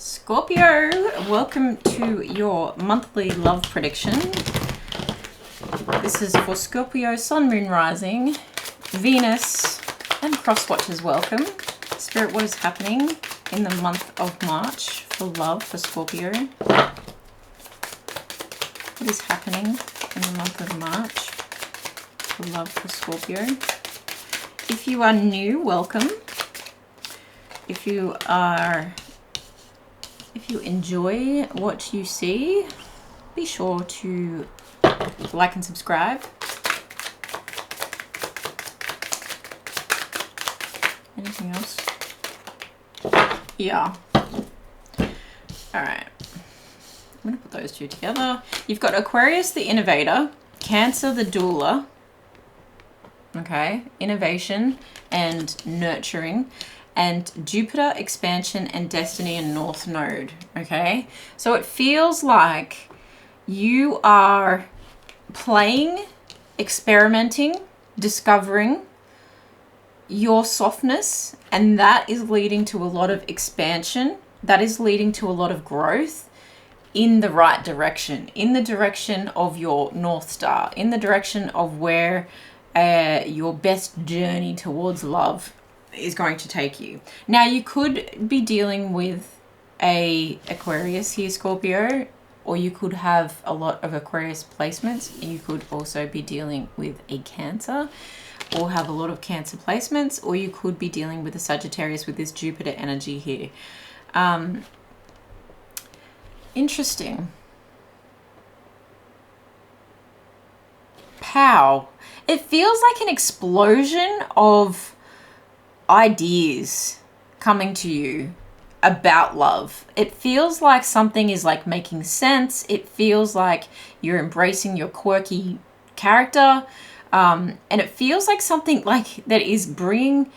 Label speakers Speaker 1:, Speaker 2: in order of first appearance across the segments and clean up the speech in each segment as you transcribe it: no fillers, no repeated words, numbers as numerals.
Speaker 1: Scorpio, welcome to your monthly love prediction. This is for Scorpio, Sun, Moon, Rising, Venus, and cross watchers. Welcome. Spirit, what is happening in the month of March for love for Scorpio? What is happening in the month of March for love for Scorpio? If you are new, welcome. If you enjoy what you see, be sure to like and subscribe. Anything else? Yeah. Alright. I'm going to put those two together. You've got Aquarius, the innovator, Cancer, the doula. Okay. Innovation and nurturing. And Jupiter, expansion, and destiny and North Node, okay? So it feels like you are playing, experimenting, discovering your softness, and that is leading to a lot of expansion. That is leading to a lot of growth in the right direction, in the direction of your North Star, in the direction of where your best journey towards love is going to take you. Now, you could be dealing with a Aquarius here, Scorpio, or you could have a lot of Aquarius placements. You could also be dealing with a Cancer or have a lot of Cancer placements, or you could be dealing with a Sagittarius with this Jupiter energy here. Interesting. Pow. It feels like an explosion of ideas coming to you about love. It feels like something is like making sense. It feels like you're embracing your quirky character, and it feels like something like that is bringing.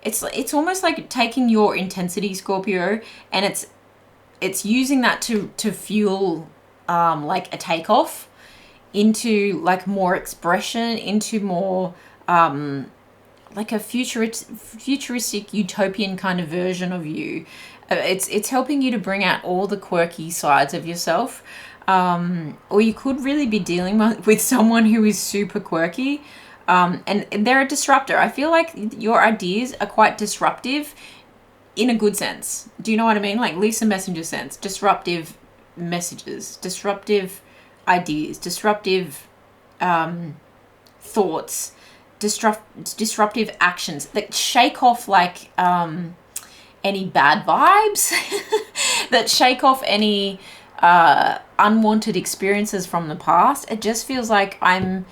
Speaker 1: It's almost like taking your intensity, Scorpio, and it's using that to fuel like a takeoff into like more expression, into more like a futuristic utopian kind of version of you. It's helping you to bring out all the quirky sides of yourself. Or you could really be dealing with someone who is super quirky, and they're a disruptor. I feel like your ideas are quite disruptive in a good sense. Do you know what I mean? Like Lisa Messenger sense. Disruptive messages, disruptive ideas, disruptive thoughts, disruptive actions that shake off like any bad vibes, that shake off any unwanted experiences from the past. It just feels like I'm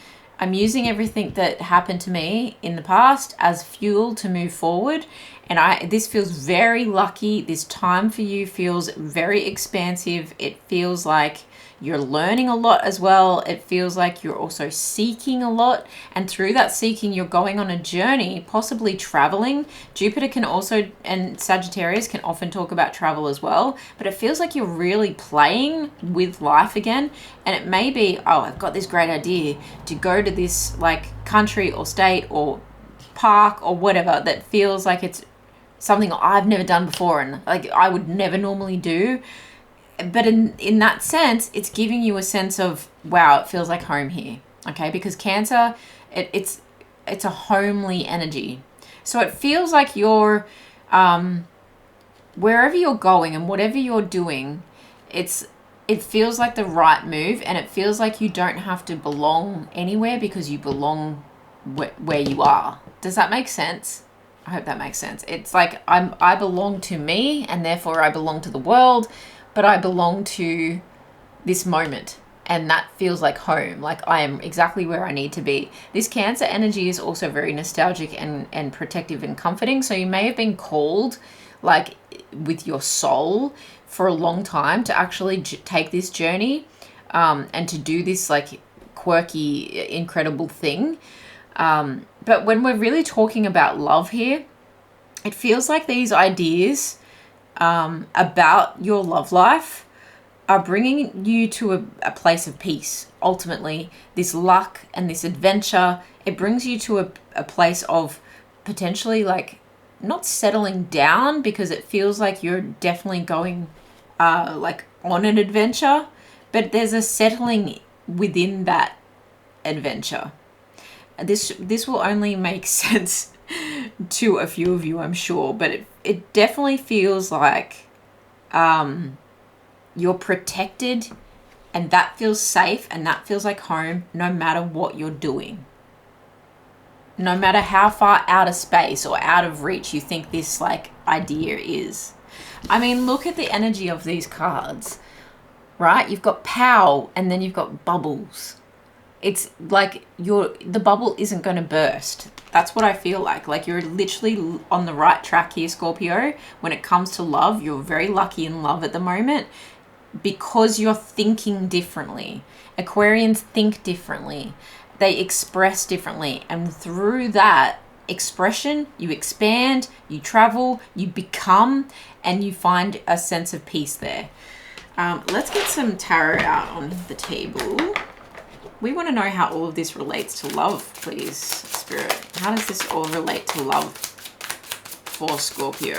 Speaker 1: using everything that happened to me in the past as fuel to move forward. And this feels very lucky. This time for you feels very expansive. It feels like you're learning a lot as well. It feels like you're also seeking a lot. And through that seeking, you're going on a journey, possibly traveling. Jupiter can also, and Sagittarius can often talk about travel as well. But it feels like you're really playing with life again. And it may be, oh, I've got this great idea to go to this like country or state or park or whatever that feels like it's something I've never done before and like I would never normally do. But in that sense, it's giving you a sense of, wow, it feels like home here. Okay, because Cancer, it's a homely energy. So it feels like you're wherever you're going and whatever you're doing, it feels like the right move, and it feels like you don't have to belong anywhere because you belong where you are. Does that make sense? I hope that makes sense. It's like I belong to me, and therefore I belong to the world, but I belong to this moment, and that feels like home. Like I am exactly where I need to be. This Cancer energy is also very nostalgic and protective and comforting. So you may have been called like with your soul for a long time to actually take this journey and to do this like quirky, incredible thing. But when we're really talking about love here, it feels like these ideas about your love life are bringing you to a place of peace. Ultimately, this luck and this adventure, it brings you to a place of potentially like not settling down, because it feels like you're definitely going like on an adventure, but there's a settling within that adventure. This will only make sense to a few of you, I'm sure, but it definitely feels like you're protected, and that feels safe, and that feels like home, no matter what you're doing. No matter how far out of space or out of reach you think this like idea is. I mean, look at the energy of these cards, right? You've got pow, and then you've got bubbles. It's like the bubble isn't going to burst. That's what I feel like. Like you're literally on the right track here, Scorpio. When it comes to love, you're very lucky in love at the moment because you're thinking differently. Aquarians think differently. They express differently. And through that expression, you expand, you travel, you become, and you find a sense of peace there. Let's get some tarot out on the table. We want to know how all of this relates to love, please, Spirit. How does this all relate to love for Scorpio?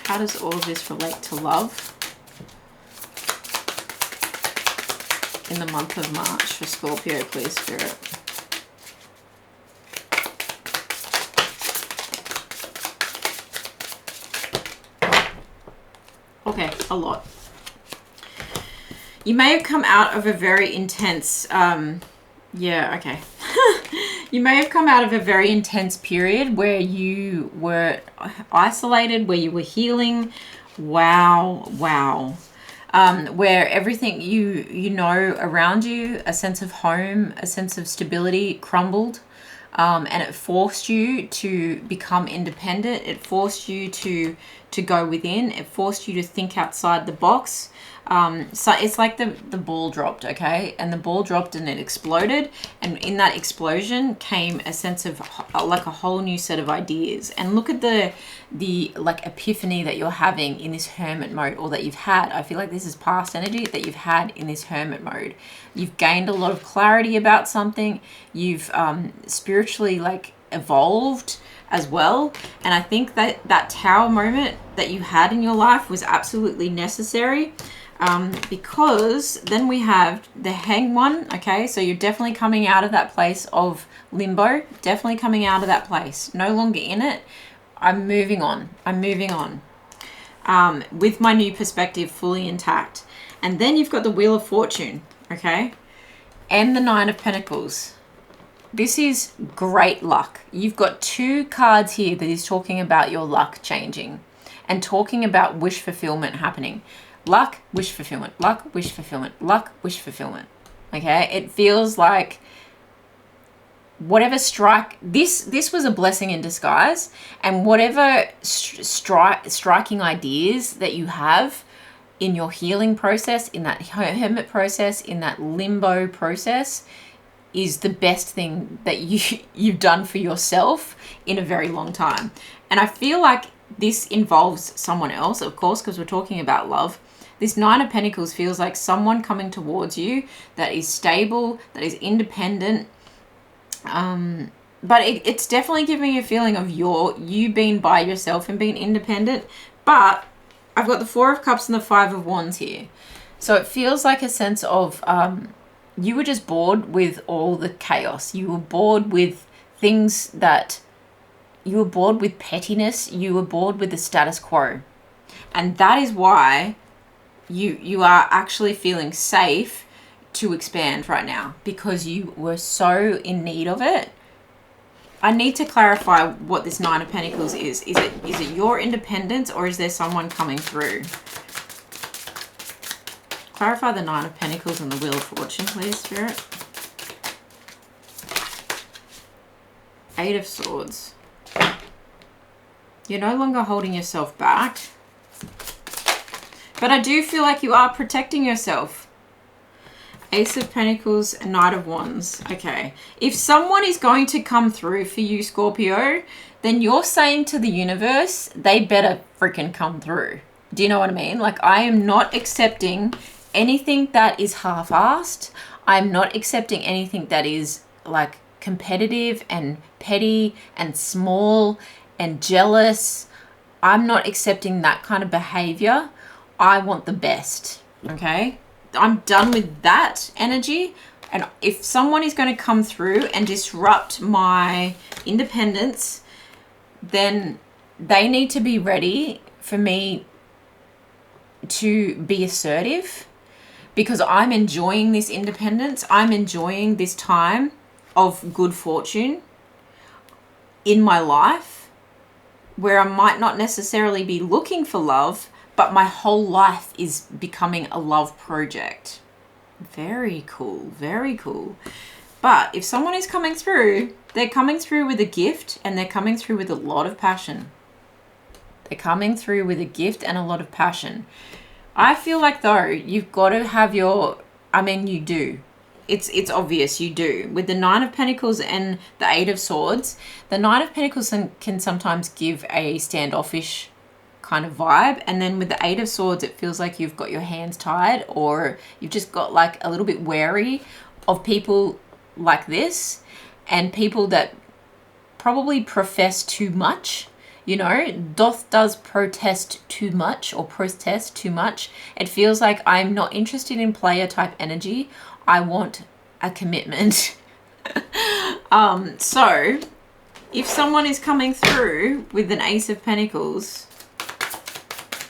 Speaker 1: How does all of this relate to love in the month of March for Scorpio, please, Spirit? Okay, a lot. You may have come out of a very intense, You may have come out of a very intense period where you were isolated, where you were healing. Wow. Where everything you know around you, a sense of home, a sense of stability crumbled. And it forced you to become independent. It forced you to go within. It forced you to think outside the box. So it's like the ball dropped, okay? And the ball dropped and it exploded. And in that explosion came a sense of like a whole new set of ideas. And look at the like epiphany that you're having in this hermit mode, or that you've had. I feel like this is past energy that you've had in this hermit mode. You've gained a lot of clarity about something. You've spiritually like evolved as well. And I think that tower moment that you had in your life was absolutely necessary. Because then we have the hang one, okay? So you're definitely coming out of that place of limbo, definitely coming out of that place, no longer in it. I'm moving on with my new perspective fully intact. And then you've got the Wheel of Fortune, okay? And the Nine of Pentacles. This is great luck. You've got two cards here that is talking about your luck changing and talking about wish fulfillment happening. Luck, wish fulfillment, luck, wish fulfillment, luck, wish fulfillment. Okay, it feels like whatever this was a blessing in disguise, and whatever striking ideas that you have in your healing process, in that hermit process, in that limbo process, is the best thing that you've done for yourself in a very long time. And I feel like this involves someone else, of course, because we're talking about love. This Nine of Pentacles feels like someone coming towards you that is stable, that is independent. But it's definitely giving you a feeling of you being by yourself and being independent. But I've got the Four of Cups and the Five of Wands here. So it feels like a sense of you were just bored with all the chaos. You were bored with things that... You were bored with pettiness. You were bored with the status quo. And that is why you are actually feeling safe to expand right now, because you were so in need of it. I need to clarify what this Nine of Pentacles is. Is it your independence, or is there someone coming through? Clarify the Nine of Pentacles and the Wheel of Fortune, please, Spirit. Eight of Swords. You're no longer holding yourself back. But I do feel like you are protecting yourself. Ace of Pentacles and Knight of Wands. Okay. If someone is going to come through for you, Scorpio, then you're saying to the universe, they better freaking come through. Do you know what I mean? Like, I am not accepting anything that is half-assed. I'm not accepting anything that is like competitive and petty and small and jealous. I'm not accepting that kind of behavior. I want the best. Okay? I'm done with that energy. And if someone is going to come through and disrupt my independence, then they need to be ready for me to be assertive, because I'm enjoying this independence. I'm enjoying this time of good fortune in my life, where I might not necessarily be looking for love, but my whole life is becoming a love project. Very cool, very cool. But if someone is coming through, they're coming through with a gift, and they're coming through with a lot of passion. They're coming through with a gift and a lot of passion. I feel like, though, you've got to have your, I mean, you do. It's obvious you do. With the Nine of Pentacles and the Eight of Swords, the Nine of Pentacles can sometimes give a standoffish kind of vibe. And then with the Eight of Swords, it feels like you've got your hands tied, or you've just got like a little bit wary of people like this, and people that probably profess too much. You know, does protest too much, or protest too much. It feels like I'm not interested in player type energy. I want a commitment. So if someone is coming through with an Ace of Pentacles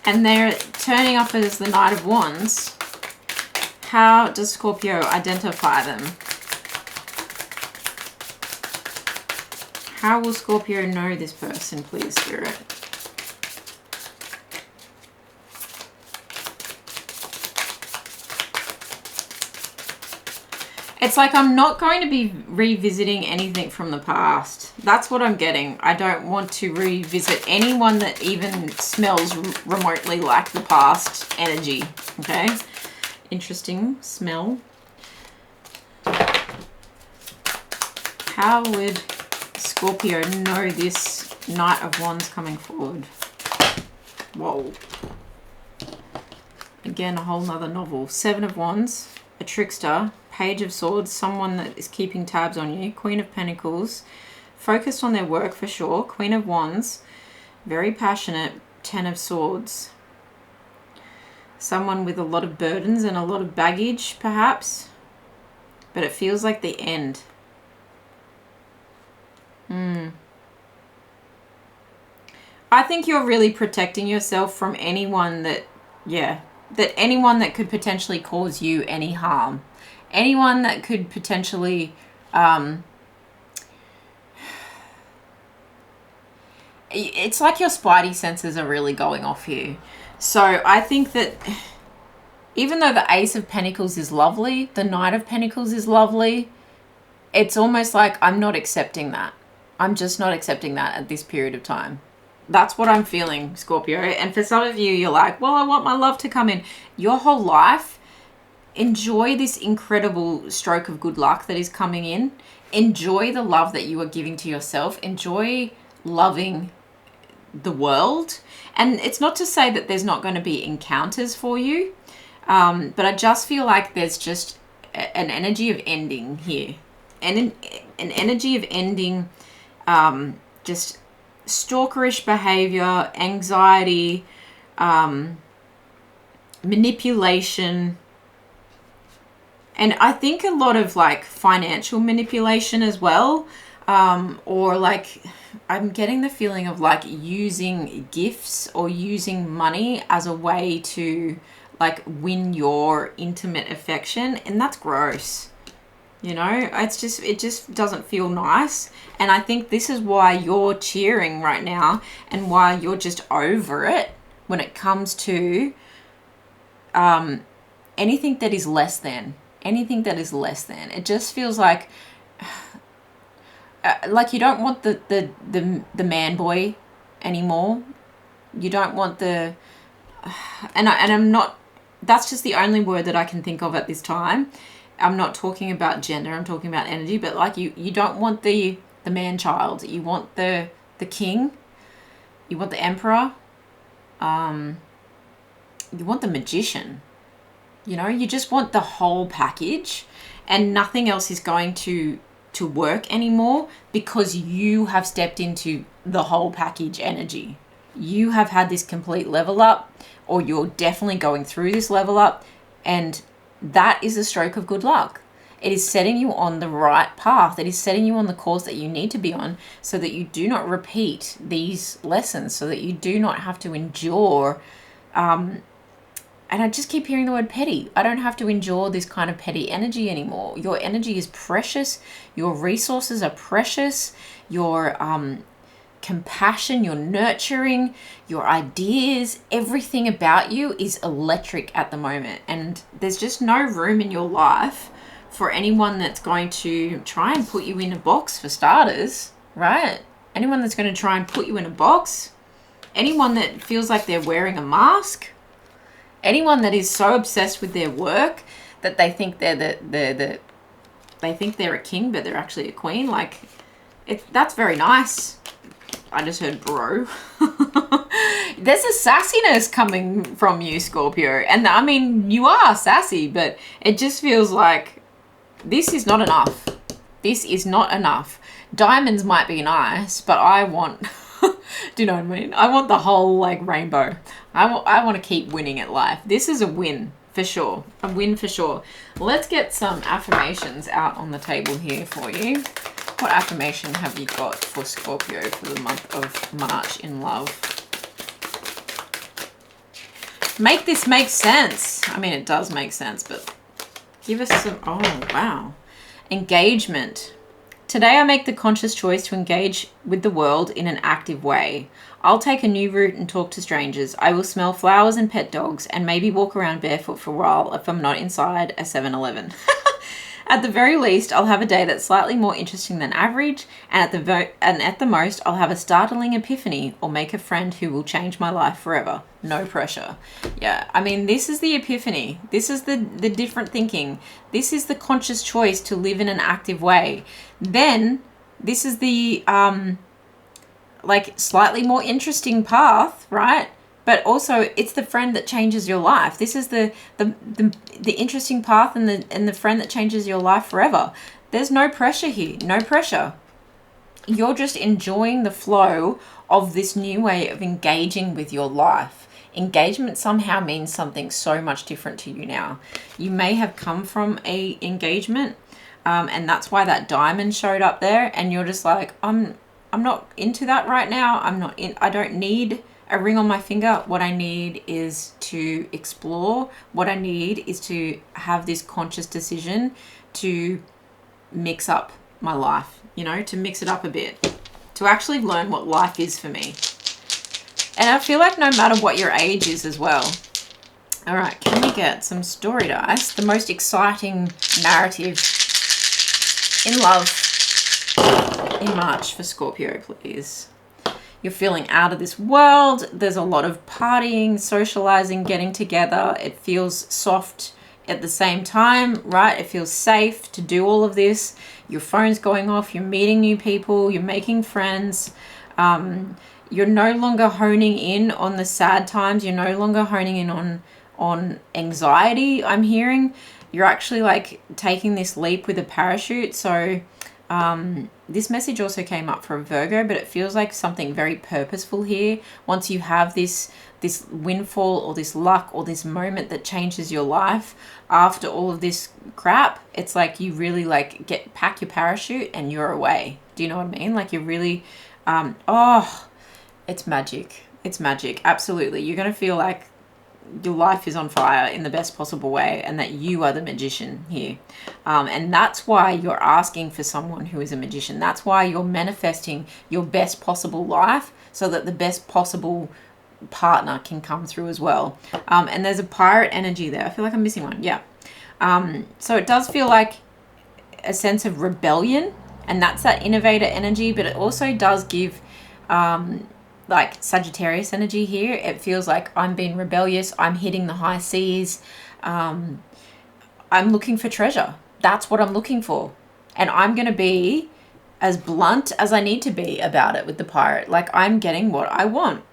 Speaker 1: and they're turning up as the Knight of Wands, how does Scorpio identify them? How will Scorpio know this person, please, Spirit? It's like I'm not going to be revisiting anything from the past. That's what I'm getting. I don't want to revisit anyone that even smells remotely like the past energy. Okay? Interesting smell. How would Scorpio know this Knight of Wands coming forward? Whoa. Again, a whole nother novel. Seven of Wands, a trickster, Page of Swords, someone that is keeping tabs on you, Queen of Pentacles, focused on their work for sure, Queen of Wands, very passionate, Ten of Swords. Someone with a lot of burdens and a lot of baggage, perhaps, but it feels like the end. I think you're really protecting yourself from anyone that, anyone that could potentially cause you any harm. Anyone that could potentially, it's like your spidey senses are really going off here. So I think that even though the Ace of Pentacles is lovely, the Knight of Pentacles is lovely, it's almost like I'm not accepting that. I'm just not accepting that at this period of time. That's what I'm feeling, Scorpio. And for some of you, you're like, well, I want my love to come in. Your whole life, enjoy this incredible stroke of good luck that is coming in. Enjoy the love that you are giving to yourself. Enjoy loving the world. And it's not to say that there's not going to be encounters for you, but I just feel like there's just an energy of ending here. And an energy of ending, just stalkerish behavior, anxiety, manipulation, and I think a lot of like financial manipulation as well, or like I'm getting the feeling of like using gifts or using money as a way to like win your intimate affection, and that's gross. You know, it just doesn't feel nice. And I think this is why you're cheering right now, and why you're just over it when it comes to anything that is less than. Anything that is less than. It just feels like you don't want the man boy anymore. You don't want the and I'm not, that's just the only word that I can think of at this time. I'm not talking about gender, I'm talking about energy, but like you don't want the man child. You want the king. You want the emperor. You want the magician. You know, you just want the whole package, and nothing else is going to work anymore because you have stepped into the whole package energy. you have had this complete level up, or you're definitely going through this level up, and that is a stroke of good luck. It is setting you on the right path. It is setting you on the course that you need to be on, so that you do not repeat these lessons, so that you do not have to endure. And I just keep hearing the word petty. I don't have to endure this kind of petty energy anymore. Your energy is precious. Your resources are precious. Your compassion, your nurturing, your ideas, everything about you is electric at the moment. And there's just no room in your life for anyone that's going to try and put you in a box, for starters, right? Anyone that's going to try and put you in a box, anyone that feels like they're wearing a mask, anyone that is so obsessed with their work that they think they think they're a king, but they're actually a queen. Like, that's very nice. I just heard bro. There's a sassiness coming from you, Scorpio. And I mean, you are sassy, but it just feels like this is not enough. This is not enough. Diamonds might be nice, but I want, do you know what I mean? I want the whole like rainbow. I want to keep winning at life. This is a win for sure. A win for sure. Let's get some affirmations out on the table here for you. What affirmation have you got for Scorpio for the month of March in love? Make this make sense. I mean, it does make sense, but give us some, oh, wow. Engagement. Today I make the conscious choice to engage with the world in an active way. I'll take a new route and talk to strangers. I will smell flowers and pet dogs and maybe walk around barefoot for a while if I'm not inside a 7-Eleven. At the very least, I'll have a day that's slightly more interesting than average, and at the most, I'll have a startling epiphany or make a friend who will change my life forever. No pressure. Yeah, I mean, this is the epiphany. This is the different thinking. This is the conscious choice to live in an active way. Then, this is the, like, slightly more interesting path, right? But also, it's the friend that changes your life. This is the interesting path and the friend that changes your life forever. There's no pressure here. No pressure. You're just enjoying the flow of this new way of engaging with your life. Engagement somehow means something so much different to you now. You may have come from a engagement, and that's why that diamond showed up there. And you're just like, I'm not into that right now. I don't need a ring on my finger. What I need is to explore. What I need is to have this conscious decision to mix up my life, you know, to mix it up a bit, to actually learn what life is for me. And I feel like no matter what your age is as well. All right, can we get some story dice? The most exciting narrative in love in March for Scorpio, please. You're feeling out of this world. There's a lot of partying, socializing, getting together. It feels soft at the same time, right? It feels safe to do all of this. Your phone's going off. You're meeting new people. You're making friends. You're no longer honing in on the sad times. You're no longer honing in on anxiety, I'm hearing. You're actually like taking this leap with a parachute. So this message also came up for a Virgo, but it feels like something very purposeful here. Once you have this windfall or this luck or this moment that changes your life after all of this crap, it's like you really like pack your parachute and you're away. Do you know what I mean? Like you're really, it's magic. It's magic. Absolutely. You're going to feel like your life is on fire in the best possible way and that you are the magician here. And that's why you're asking for someone who is a magician. That's why you're manifesting your best possible life so that the best possible partner can come through as well. And there's a pirate energy there. I feel like I'm missing one. Yeah. So it does feel like a sense of rebellion, and that's that innovator energy, but it also does give like Sagittarius energy here. It feels like I'm being rebellious. I'm hitting the high seas. I'm looking for treasure. That's what I'm looking for. And I'm going to be as blunt as I need to be about it with the pirate. Like I'm getting what I want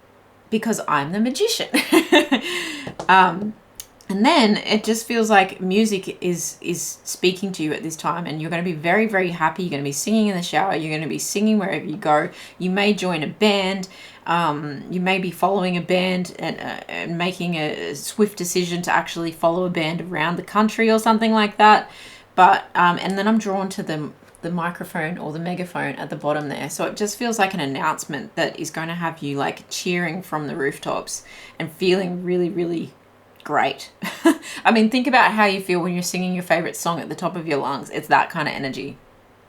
Speaker 1: because I'm the magician. And then it just feels like music is speaking to you at this time, and you're going to be very, very happy. You're going to be singing in the shower. You're going to be singing wherever you go. You may join a band. You may be following a band and making a swift decision to actually follow a band around the country or something like that. But and then I'm drawn to the microphone or the megaphone at the bottom there. So it just feels like an announcement that is going to have you like cheering from the rooftops and feeling really, really great. I mean, think about how you feel when you're singing your favorite song at the top of your lungs. It's that kind of energy.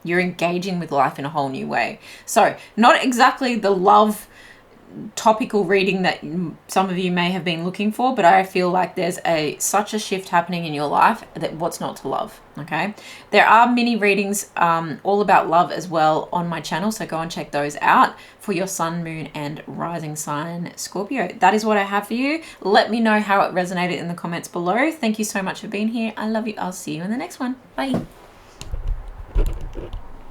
Speaker 1: You're engaging with life in a whole new way. So not exactly the love topical reading that some of you may have been looking for, but I feel like there's such a shift happening in your life that what's not to love. Okay, there are mini readings all about love as well on my channel, so go and check those out for your sun, moon and rising sign Scorpio. That is what I have for you. Let me know how it resonated in the comments below. Thank you so much for being here. I love you. I'll see you in the next one. Bye.